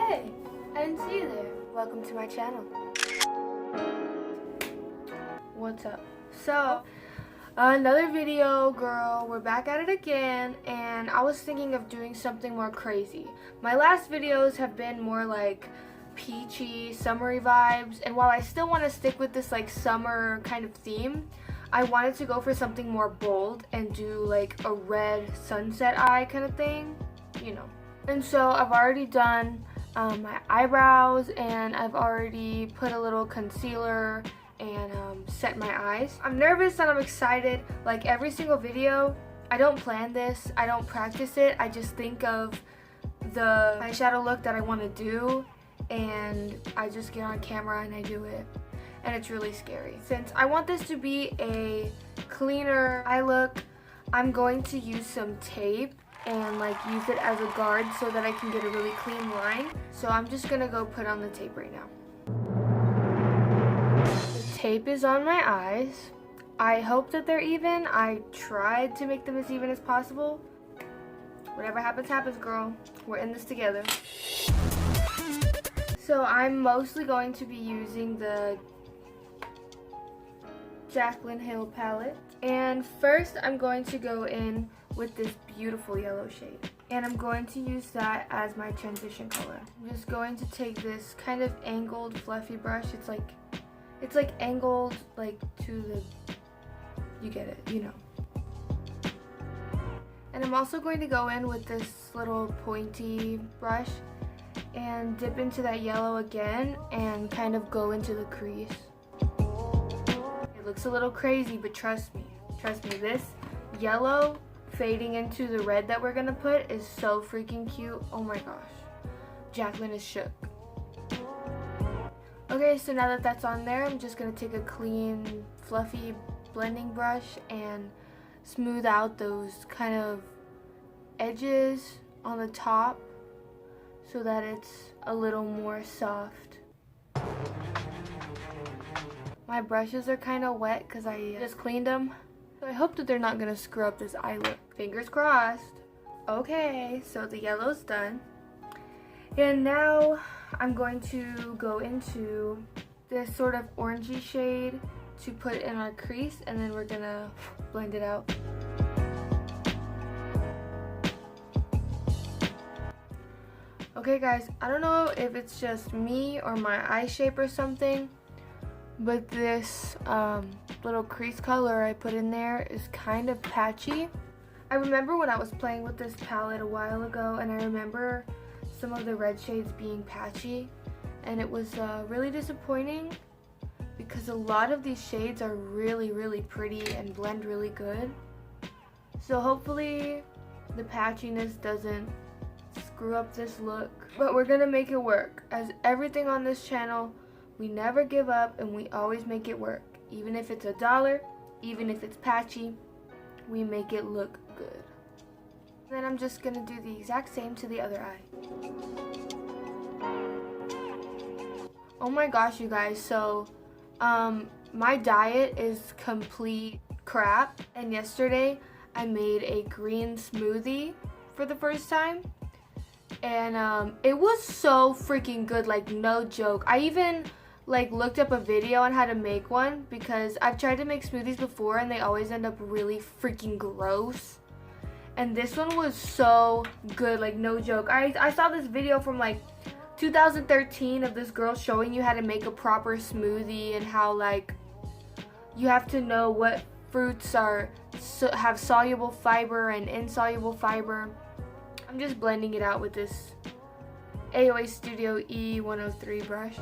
Hey, I didn't see you there. Welcome to my channel. What's up? So, another video, girl. We're back at it again, and I was thinking of doing something more crazy. My last videos have been more like peachy, summery vibes, and while I still want to stick with this like summer kind of theme, I wanted to go for something more bold and do like a red sunset eye kind of thing, you know. And so I've already done my eyebrows, and I've already put a little concealer and set my eyes. I'm nervous and I'm excited. Like every single video, I don't plan this, I don't practice it, I just think of the eyeshadow look that I want to do, and I just get on camera and I do it. And it's really scary. Since I want this to be a cleaner eye look, I'm going to use some tape and like use it as a guard so that I can get a really clean line. So I'm just gonna go put on the tape right now. The tape is on my eyes. I hope that they're even. I tried to make them as even as possible. Whatever happens, happens, girl. We're in this together. So I'm mostly going to be using the Jaclyn Hill palette. And first I'm going to go in with this beautiful yellow shade. And I'm going to use that as my transition color. I'm just going to take this kind of angled fluffy brush. It's like angled like to the, you get it, you know. And I'm also going to go in with this little pointy brush and dip into that yellow again and kind of go into the crease. It looks a little crazy, but trust me, this yellow fading into the red that we're gonna put is so freaking cute. Oh my gosh, Jaclyn is shook. Okay, so now that that's on there, I'm just gonna take a clean, fluffy blending brush and smooth out those kind of edges on the top so that it's a little more soft. My brushes are kind of wet because I just cleaned them. So I hope that they're not going to screw up this eye look. Fingers crossed. Okay, so the yellow's done. And now I'm going to go into this sort of orangey shade to put in our crease, and then we're going to blend it out. Okay guys, I don't know if it's just me or my eye shape or something, but this little crease color I put in there is kind of patchy. I remember when I was playing with this palette a while ago, and I remember some of the red shades being patchy, and it was really disappointing because a lot of these shades are really, really pretty and blend really good. So hopefully the patchiness doesn't screw up this look, but we're gonna make it work. As everything on this channel, we never give up and we always make it work. Even if it's $1, even if it's patchy, we make it look good. Then I'm just gonna do the exact same to the other eye. Oh my gosh, you guys, so my diet is complete crap, and yesterday I made a green smoothie for the first time. And it was so freaking good, like no joke. I even like looked up a video on how to make one because I've tried to make smoothies before and they always end up really freaking gross. And this one was so good, like no joke. I saw this video from like 2013 of this girl showing you how to make a proper smoothie and how like you have to know what fruits have soluble fiber and insoluble fiber. I'm just blending it out with this AOA Studio E103 brush.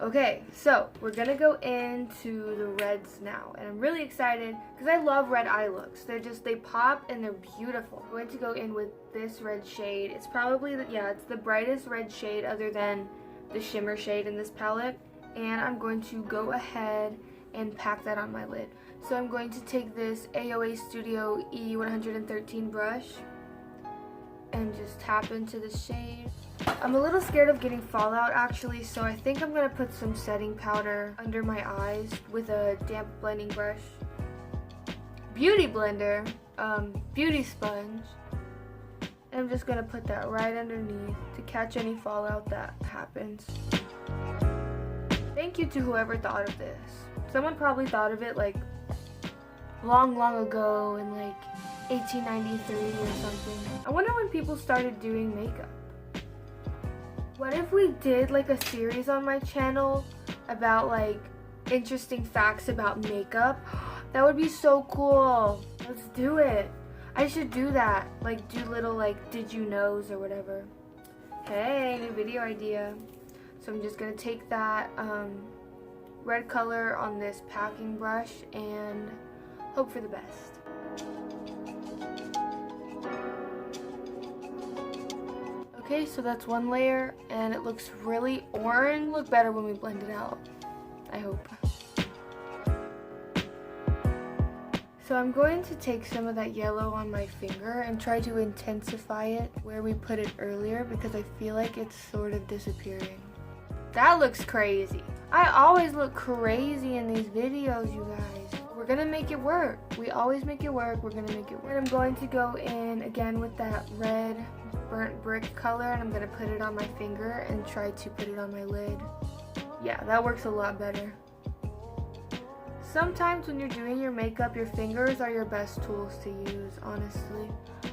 Okay, so we're gonna go into the reds now, and I'm really excited because I love red eye looks. They pop and they're beautiful. I'm going to go in with this red shade. It's probably, it's the brightest red shade other than the shimmer shade in this palette. And I'm going to go ahead and pack that on my lid. So I'm going to take this AOA Studio E113 brush and just tap into the shade. I'm a little scared of getting fallout actually, so I think I'm going to put some setting powder under my eyes with a damp blending brush. Beauty blender, beauty sponge. And I'm just gonna put that right underneath to catch any fallout that happens. Thank you to whoever thought of this. Someone probably thought of it like long ago in like 1893 or something. I wonder when people started doing makeup. What if we did like a series on my channel about like interesting facts about makeup? That would be so cool. Let's do it. I should do that. Like do little like did you knows or whatever. Hey, new video idea. So I'm just gonna take that red color on this packing brush and hope for the best. Okay, so that's one layer and it looks really orange. It'll look better when we blend it out, I hope. So I'm going to take some of that yellow on my finger and try to intensify it where we put it earlier because I feel like it's sort of disappearing. That looks crazy. I always look crazy in these videos, you guys. We're gonna make it work. We always make it work. We're gonna make it work. And I'm going to go in again with that red burnt brick color and I'm gonna put it on my finger and try to put it on my lid. Yeah, that works a lot better. Sometimes when you're doing your makeup, your fingers are your best tools to use, honestly.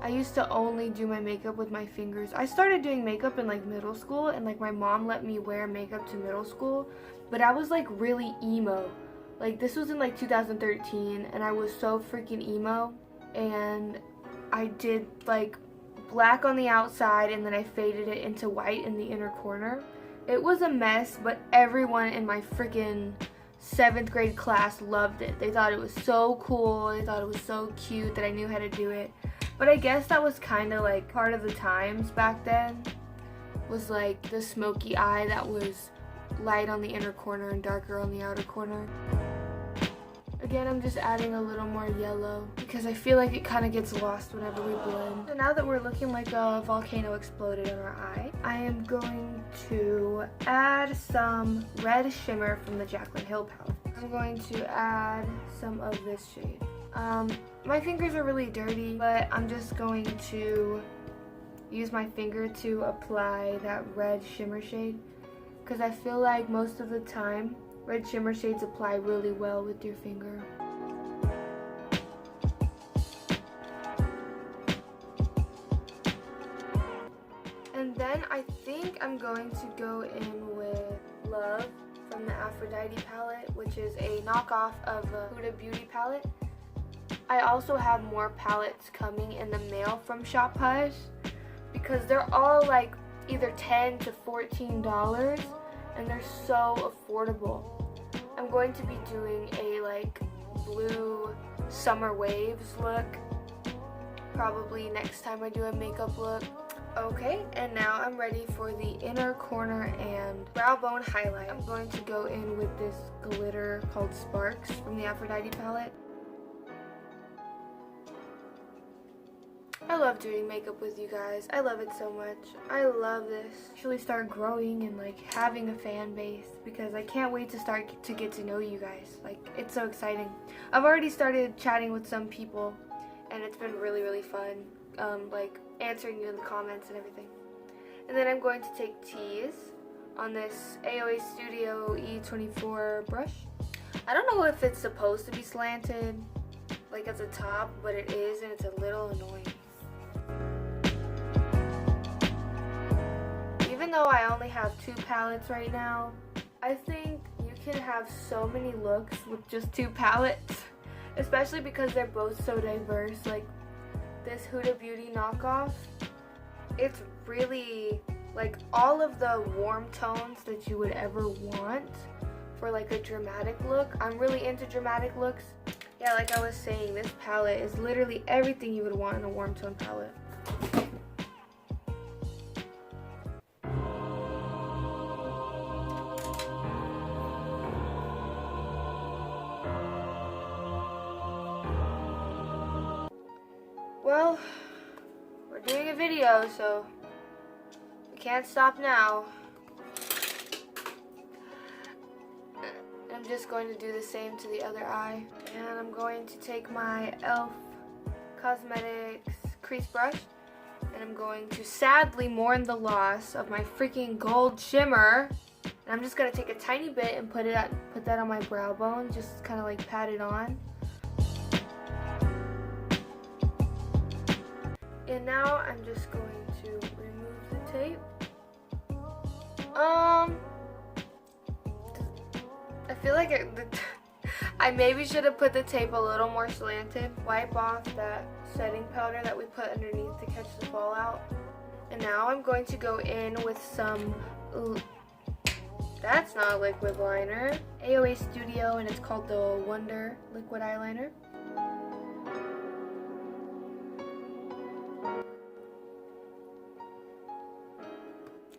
I used to only do my makeup with my fingers. I started doing makeup in like middle school and like my mom let me wear makeup to middle school, but I was like really emo. Like this was in like 2013 and I was so freaking emo and I did like black on the outside and then I faded it into white in the inner corner. It was a mess, but everyone in my freaking 7th grade class loved it. They thought it was so cool. They thought it was so cute that I knew how to do it. But I guess that was kind of like part of the times back then, was like the smoky eye that was light on the inner corner and darker on the outer corner. Again, I'm just adding a little more yellow because I feel like it kind of gets lost whenever we blend. So now that we're looking like a volcano exploded in our eye, I am going to add some red shimmer from the Jaclyn Hill palette. I'm going to add some of this shade. My fingers are really dirty, but I'm just going to use my finger to apply that red shimmer shade because I feel like most of the time red shimmer shades apply really well with your finger. And then I think I'm going to go in with Love from the Aphrodite palette, which is a knockoff of a Huda Beauty palette. I also have more palettes coming in the mail from Shop Hush because they're all like either $10 to $14 and they're so affordable. I'm going to be doing a like blue summer waves look probably next time I do a makeup look. Okay, and now I'm ready for the inner corner and brow bone highlight. I'm going to go in with this glitter called Sparks from the Aphrodite palette. I love doing makeup with you guys. I love it so much. I love this. Actually start growing and like having a fan base because I can't wait to start to get to know you guys. Like it's so exciting. I've already started chatting with some people and it's been really fun. Like answering you in the comments and everything. And then I'm going to take tease on this AOA Studio E24 brush. I don't know if it's supposed to be slanted like at the top, but it is and it's a little annoying. Even though I only have 2 palettes right now, I think you can have so many looks with just 2 palettes, especially because they're both so diverse. Like this Huda Beauty knockoff, it's really like all of the warm tones that you would ever want for like a dramatic look. I'm really into dramatic looks. Yeah, like I was saying, this palette is literally everything you would want in a warm tone palette. Well, we're doing a video, so we can't stop now. I'm just going to do the same to the other eye. And I'm going to take my e.l.f. Cosmetics crease brush And I'm going to sadly mourn the loss of my freaking gold shimmer. And I'm just gonna take a tiny bit and put that on my brow bone, just kind of like pat it on. And now I'm just going to remove the tape. I feel like I maybe should have put the tape a little more slanted. Wipe off that setting powder that we put underneath to catch the fallout. And now I'm going to go in with some, that's not a liquid liner, AOA Studio, and it's called the Wonder Liquid Eyeliner.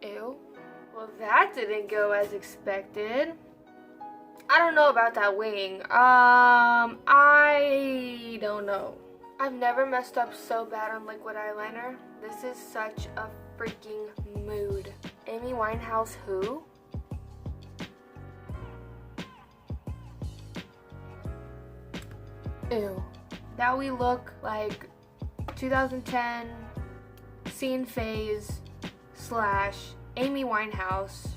Ew. Well, that didn't go as expected. I don't know about that wing. I don't know. I've never messed up so bad on liquid eyeliner. This is such a freaking mood. Amy Winehouse who? Ew. That we look like 2010 scene phase / Amy Winehouse.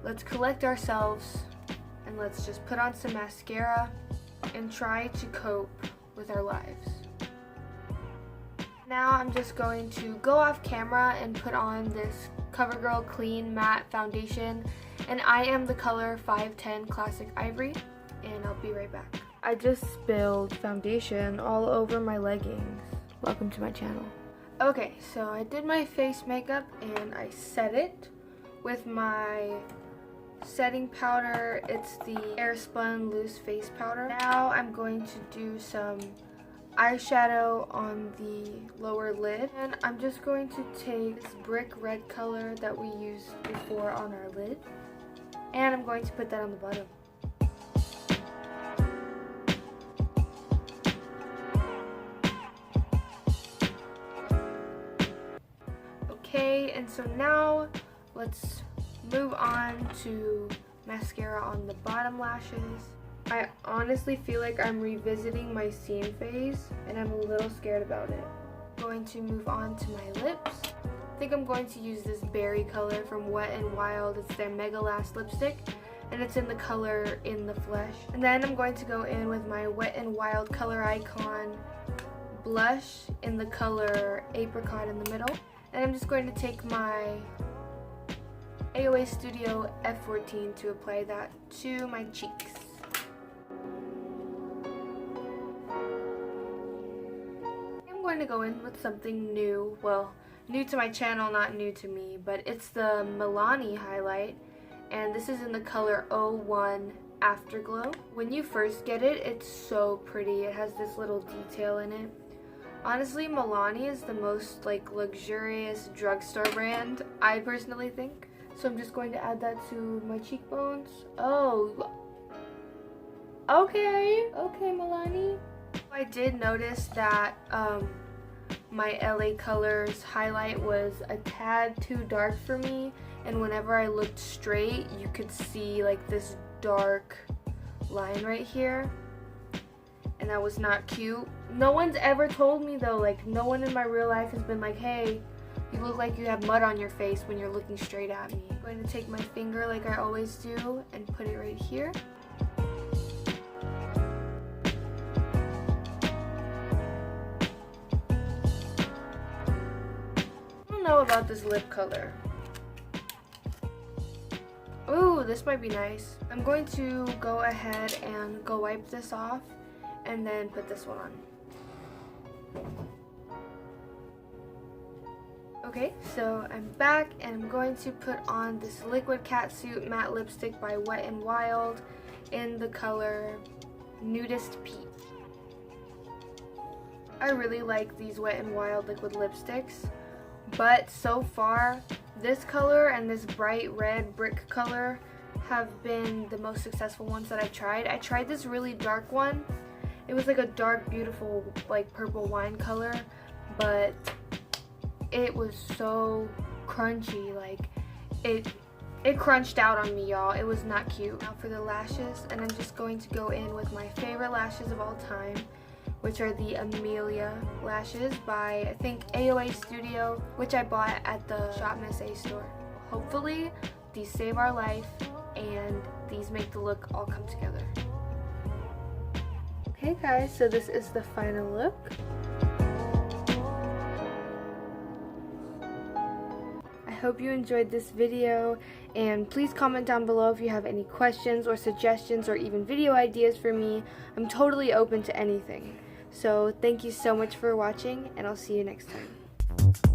Let's collect ourselves and let's just put on some mascara and try to cope with our lives. Now I'm just going to go off camera and put on this CoverGirl Clean Matte Foundation, and I am the color 510 Classic Ivory, and I'll be right back. I just spilled foundation all over my leggings. Welcome to my channel. Okay, so I did my face makeup and I set it with my setting powder. It's the Airspun Loose Face Powder. Now I'm going to do some eyeshadow on the lower lid, and I'm just going to take this brick red color that we used before on our lid, and I'm going to put that on the bottom. Okay, and so now let's move on to mascara on the bottom lashes. I honestly feel like I'm revisiting my scene phase and I'm a little scared about it. I'm going to move on to my lips. I think I'm going to use this berry color from Wet n Wild. It's their Mega Last lipstick and it's in the color In the Flesh. And then I'm going to go in with my Wet n Wild Color Icon blush in the color Apricot in the middle. And I'm just going to take my AOA Studio F14 to apply that to my cheeks. I'm going to go in with something new. Well, new to my channel, not new to me, but it's the Milani highlight, and this is in the color 01 Afterglow. When you first get it, it's so pretty. It has this little detail in it. Honestly, Milani is the most like luxurious drugstore brand, I personally think. So I'm just going to add that to my cheekbones. Oh, okay, Milani. I did notice that my LA Colors highlight was a tad too dark for me, and whenever I looked straight, you could see like this dark line right here, and that was not cute. No one's ever told me though, like no one in my real life has been like, hey, you look like you have mud on your face when you're looking straight at me. I'm going to take my finger like I always do and put it right here. I don't know about this lip color. Ooh, this might be nice. I'm going to go ahead and go wipe this off and then put this one on. Okay, so I'm back and I'm going to put on this Liquid Catsuit matte lipstick by Wet n Wild in the color Nudist Peach. I really like these Wet n Wild liquid lipsticks, but so far this color and this bright red brick color have been the most successful ones that I've tried. I tried this really dark one. It was like a dark, beautiful, like purple wine color, but it was so crunchy. Like it crunched out on me, y'all. It was not cute. Now for the lashes, and I'm just going to go in with my favorite lashes of all time, which are the Amelia lashes by, I think, AOA Studio, which I bought at the Shop Miss A store. Hopefully, these save our life and these make the look all come together. Okay guys, so this is the final look. I hope you enjoyed this video, and please comment down below if you have any questions or suggestions or even video ideas for me. I'm totally open to anything. So thank you so much for watching, and I'll see you next time.